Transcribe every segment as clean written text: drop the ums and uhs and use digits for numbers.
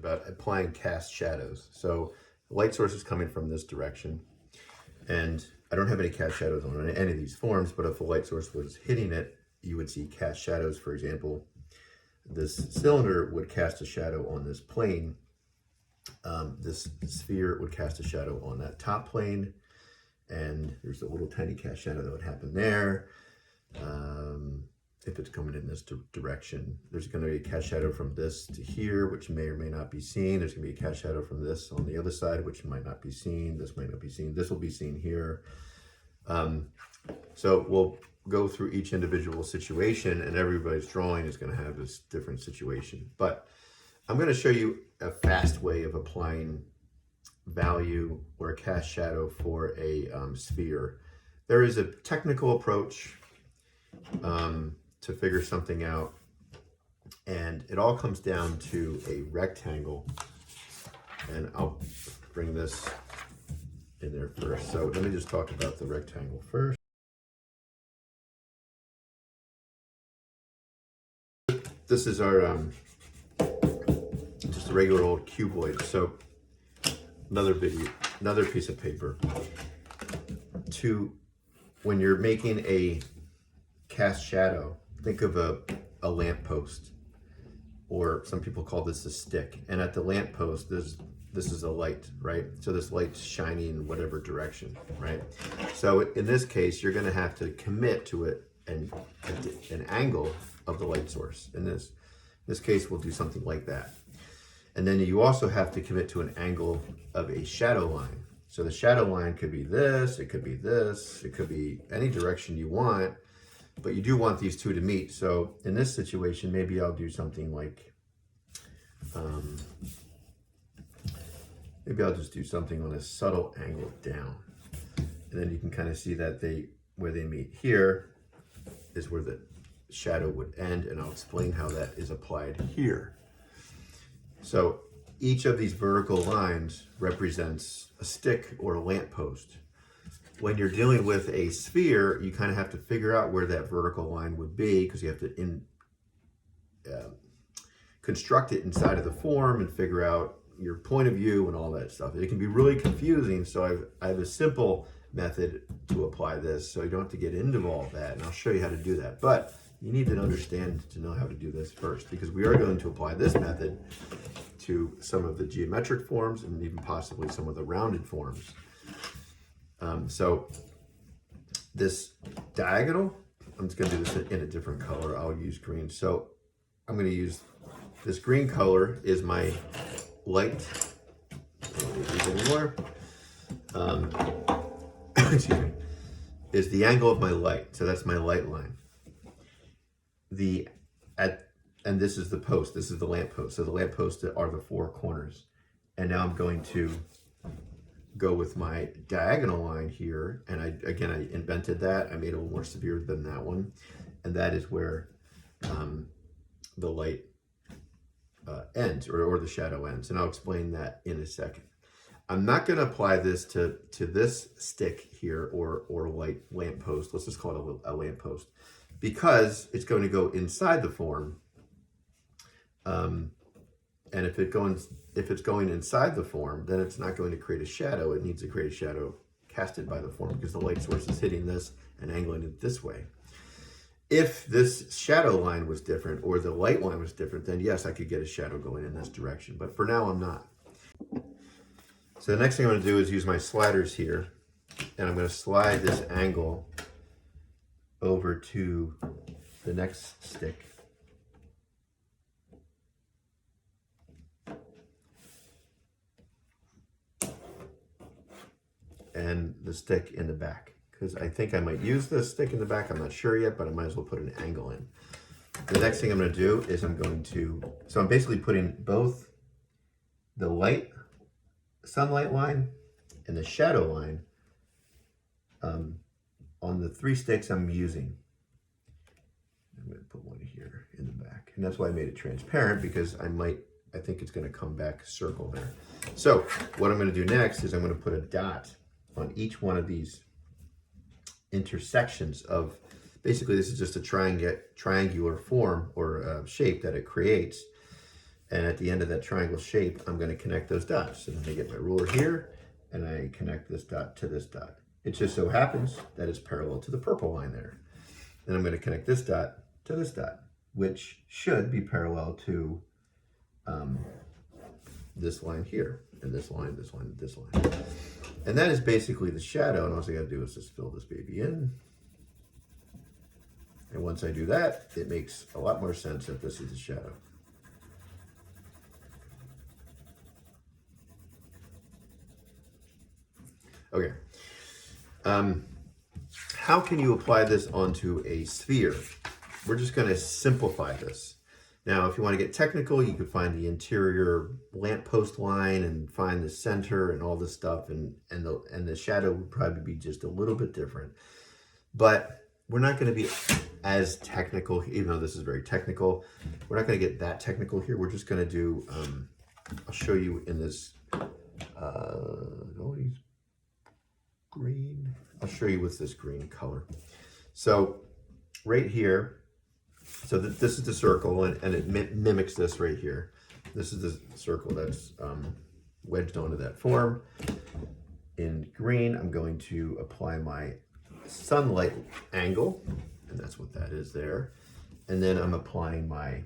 about applying cast shadows. So the light source is coming from this direction, and I don't have any cast shadows on any of these forms, but if the light source was hitting it, you would see cast shadows. For example, this cylinder would cast a shadow on this plane. This sphere would cast a shadow on that top plane, and there's a little tiny cast shadow that would happen there. If it's coming in this direction, there's going to be a cast shadow from this to here, which may or may not be seen. There's going to be a cast shadow from this on the other side, which might not be seen. This might not be seen. This will be seen here. So we'll go through each individual situation, and everybody's drawing is going to have this different situation. But I'm going to show you a fast way of applying value or a cast shadow for a sphere. There is a technical approach to figure something out, and it all comes down to a rectangle, and I'll bring this in there first. So let me just talk about the rectangle first. This is our just a regular old cuboid. So another piece of paper. When you're making a cast shadow, think of a lamp post, or some people call this a stick. And at the lamp post, this is a light, right? So this light's shining in whatever direction, right? So in this case, you're going to have to commit to it an angle of the light source. In this case, we'll do something like that. And then you also have to commit to an angle of a shadow line. So the shadow line could be this, it could be this, it could be any direction you want, but you do want these two to meet. So in this situation, maybe I'll do something like, maybe I'll just do something on a subtle angle down. And then you can kind of see that where they meet here is where the shadow would end, and I'll explain how that is applied here. So each of these vertical lines represents a stick or a lamp post. When you're dealing with a sphere, you kind of have to figure out where that vertical line would be, because you have to construct it inside of the form and figure out your point of view and all that stuff. It can be really confusing, so I have a simple method to apply this, so you don't have to get into all of that, and I'll show you how to do that. But you need to understand to know how to do this first, because we are going to apply this method to some of the geometric forms and even possibly some of the rounded forms. So this diagonal, I'm just going to do this in a different color. I'll use green. So I'm going to use this green color is my light. I don't need these anymore. Excuse me. Is the angle of my light. So that's my light line. And this is the post. This is the lamp post. So the lamp posts are the four corners. And now I'm going to go with my diagonal line here. And I invented that. I made it a little more severe than that one. And that is where the light ends, or the shadow ends. And I'll explain that in a second. I'm not going to apply this to this stick here or light lamp post. Let's just call it a lamp post, because it's going to go inside the form. And if it's going inside the form, then it's not going to create a shadow. It needs to create a shadow casted by the form, because the light source is hitting this and angling it this way. If this shadow line was different, or the light line was different, then yes, I could get a shadow going in this direction. But for now, I'm not. So the next thing I'm going to do is use my sliders here, and I'm going to slide this angle over to the next stick. And the stick in the back, because I think I might use this stick in the back. I'm not sure yet, but I might as well put an angle in. The next thing I'm going to do is I'm basically putting both the sunlight line and the shadow line on the three sticks I'm using. I'm going to put one here in the back, and that's why I made it transparent, because I think it's going to come back circle there. So what I'm going to do next is I'm going to put a dot on each one of these intersections of, basically this is just a triangular form or shape that it creates. And at the end of that triangle shape, I'm going to connect those dots. So then I get my ruler here, and I connect this dot to this dot. It just so happens that it's parallel to the purple line there. Then I'm going to connect this dot to this dot, which should be parallel to this line here, and this line, this line, this line. And that is basically the shadow, and all I got to do is just fill this baby in. And once I do that, it makes a lot more sense that this is the shadow. Okay. How can you apply this onto a sphere? We're just going to simplify this. Now, if you want to get technical, you could find the interior lamppost line and find the center and all this stuff, and the shadow would probably be just a little bit different. But we're not going to be as technical, even though this is very technical. We're not going to get that technical here. We're just going to do, I'll show you in this, green. I'll show you with this green color. So right here, so this is the circle, and it mimics this right here. This is the circle that's wedged onto that form. In green, I'm going to apply my sunlight angle, and that's what that is there. And then I'm applying my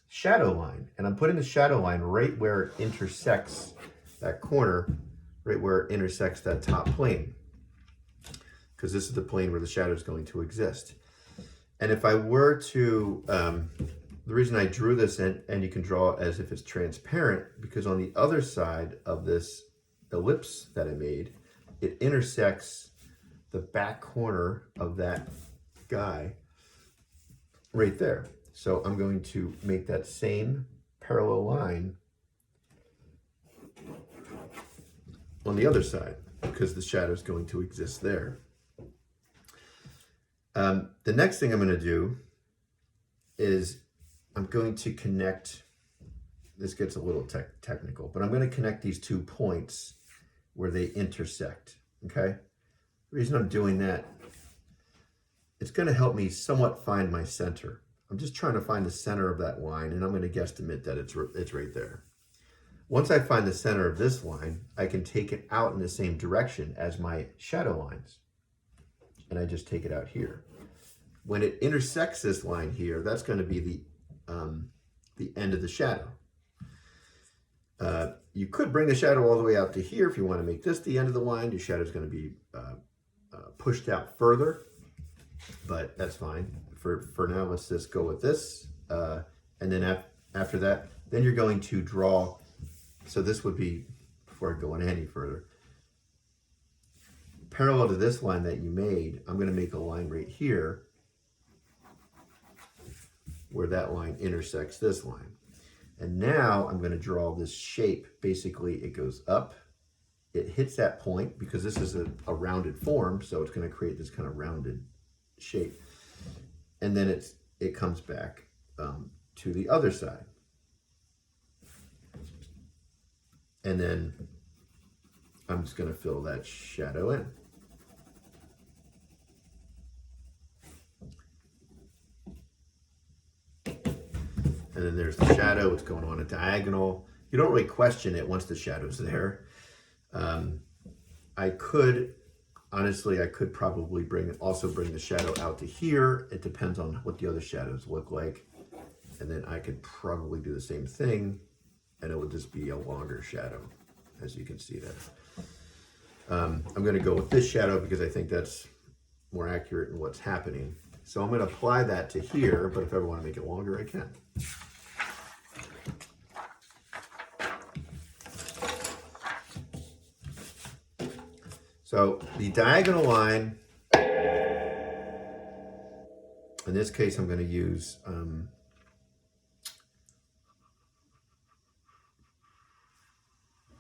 shadow line, and I'm putting the shadow line right where it intersects that corner, right where it intersects that top plane, because this is the plane where the shadow is going to exist. And if I were to, the reason I drew this, and you can draw it as if it's transparent, because on the other side of this ellipse that I made, it intersects the back corner of that guy right there. So I'm going to make that same parallel line on the other side, because the shadow is going to exist there. The next thing I'm going to do is I'm going to connect, this gets a little technical, but I'm going to connect these 2 points where they intersect, okay? The reason I'm doing that, it's going to help me somewhat find my center. I'm just trying to find the center of that line, and I'm going to guesstimate that it's right there. Once I find the center of this line, I can take it out in the same direction as my shadow lines. And I just take it out here. When it intersects this line here, that's going to be the end of the shadow. You could bring the shadow all the way out to here if you want to make this the end of the line. Your shadow is going to be pushed out further, but that's fine. For now, let's just go with this. And then after that, then you're going to draw. So this would be, before I go on any further, parallel to this line that you made, I'm going to make a line right here where that line intersects this line. And now I'm going to draw this shape. Basically, it goes up, it hits that point, because this is a rounded form, so it's going to create this kind of rounded shape. And then it comes back to the other side. And then I'm just going to fill that shadow in. And then there's the shadow. It's going on a diagonal. You don't really question it once the shadow's there. I could probably also bring the shadow out to here. It depends on what the other shadows look like. And then I could probably do the same thing, and it would just be a longer shadow, as you can see there. I'm going to go with this shadow because I think that's more accurate in what's happening. So I'm going to apply that to here, but if I ever want to make it longer, I can. So the diagonal line, in this case, I'm going to use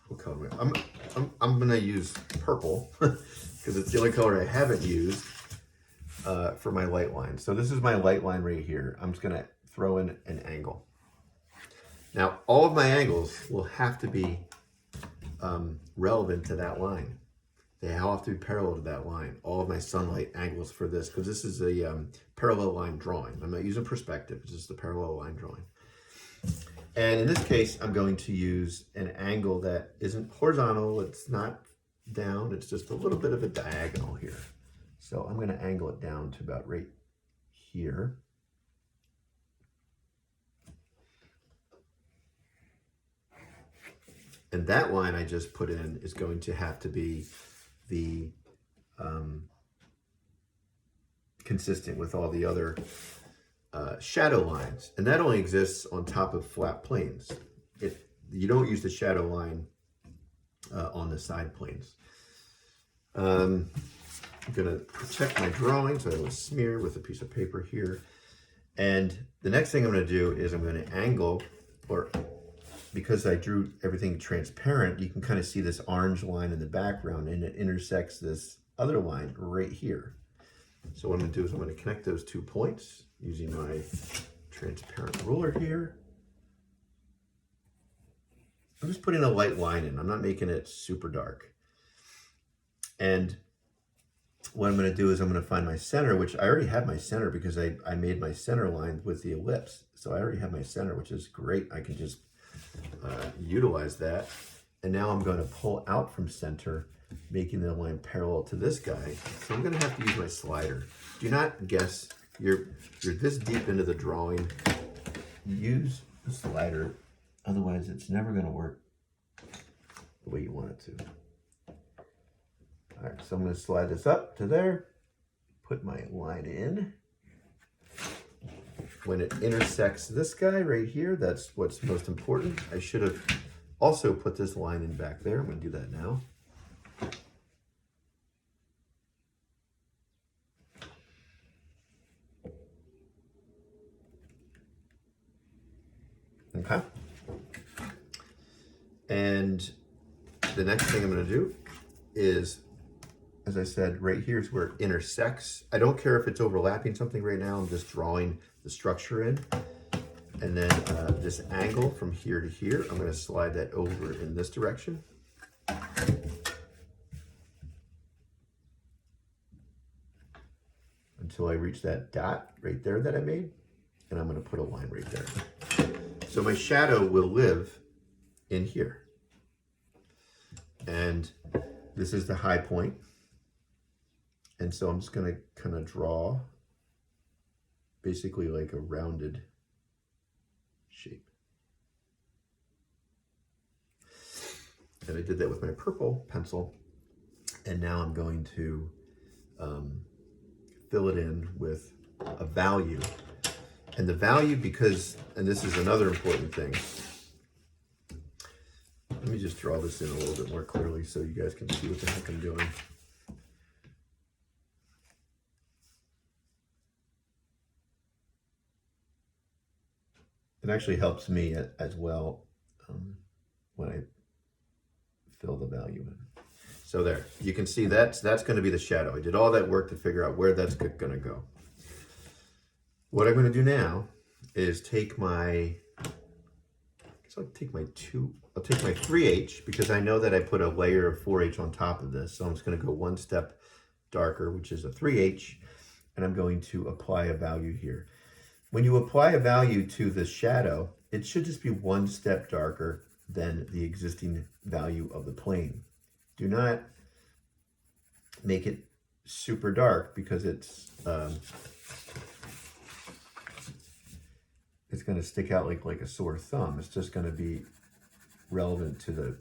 what color? I'm going to use purple because it's the only color I haven't used for my light line. So this is my light line right here. I'm just going to throw in an angle. Now, all of my angles will have to be relevant to that line. They all have to be parallel to that line. All of my sunlight angles for this, because this is a parallel line drawing. I'm not using perspective, it's just a parallel line drawing. And in this case, I'm going to use an angle that isn't horizontal, it's not down, it's just a little bit of a diagonal here. So I'm going to angle it down to about right here. And that line I just put in is going to have to be the consistent with all the other shadow lines. And that only exists on top of flat planes. You don't use the shadow line on the side planes. I'm going to protect my drawing so I don't smear with a piece of paper here. And the next thing I'm going to do is I'm going to angle, or because I drew everything transparent, you can kind of see this orange line in the background, and it intersects this other line right here. So what I'm going to do is I'm going to connect those 2 points using my transparent ruler here. I'm just putting a light line in. I'm not making it super dark. And what I'm going to do is I'm going to find my center, which I already have my center because I made my center line with the ellipse. So I already have my center, which is great. I can just utilize that. And now I'm going to pull out from center, making the line parallel to this guy. So I'm going to have to use my slider. Do not guess. You're this deep into the drawing. Use the slider. Otherwise, it's never going to work the way you want it to. All right, so I'm going to slide this up to there. Put my line in. When it intersects this guy right here, that's what's most important. I should have also put this line in back there. I'm going to do that now. Okay. And the next thing I'm going to do is, as I said, right here is where it intersects. I don't care if it's overlapping something right now. I'm just drawing the structure in. And then this angle from here to here, I'm going to slide that over in this direction. Until I reach that dot right there that I made. And I'm going to put a line right there. So my shadow will live in here. And this is the high point. And so I'm just going to kind of draw basically like a rounded shape. And I did that with my purple pencil. And now I'm going to fill it in with a value. And the value, because, and this is another important thing. Let me just draw this in a little bit more clearly so you guys can see what the heck I'm doing. It actually helps me as well when I fill the value in. So there, you can see that's going to be the shadow. I did all that work to figure out where that's going to go. What I'm going to do now is take my, I'll take my 3H, because I know that I put a layer of 4H on top of this. So I'm just going to go one step darker, which is a 3H, and I'm going to apply a value here. When you apply a value to the shadow, it should just be one step darker than the existing value of the plane. Do not make it super dark, because it's going to stick out like a sore thumb. It's just going to be relevant to the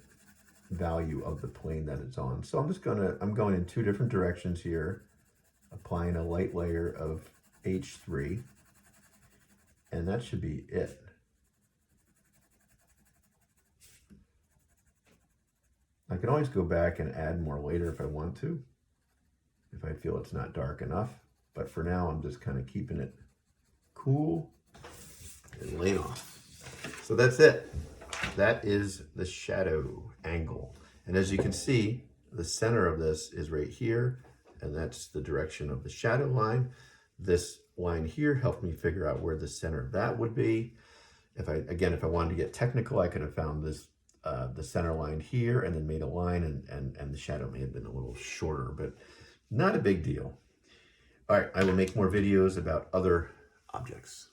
value of the plane that it's on. So I'm going in 2 different directions here, applying a light layer of H3, and that should be it. I can always go back and add more later if I want to, if I feel it's not dark enough. But for now, I'm just kind of keeping it cool and laying off. So that's it. That is the shadow angle. And as you can see, the center of this is right here, and that's the direction of the shadow line. This line here helped me figure out where the center of that would be. If I wanted to get technical, I could have found this the center line here and then made a line, and the shadow may have been a little shorter, but not a big deal. All right, I will make more videos about other objects.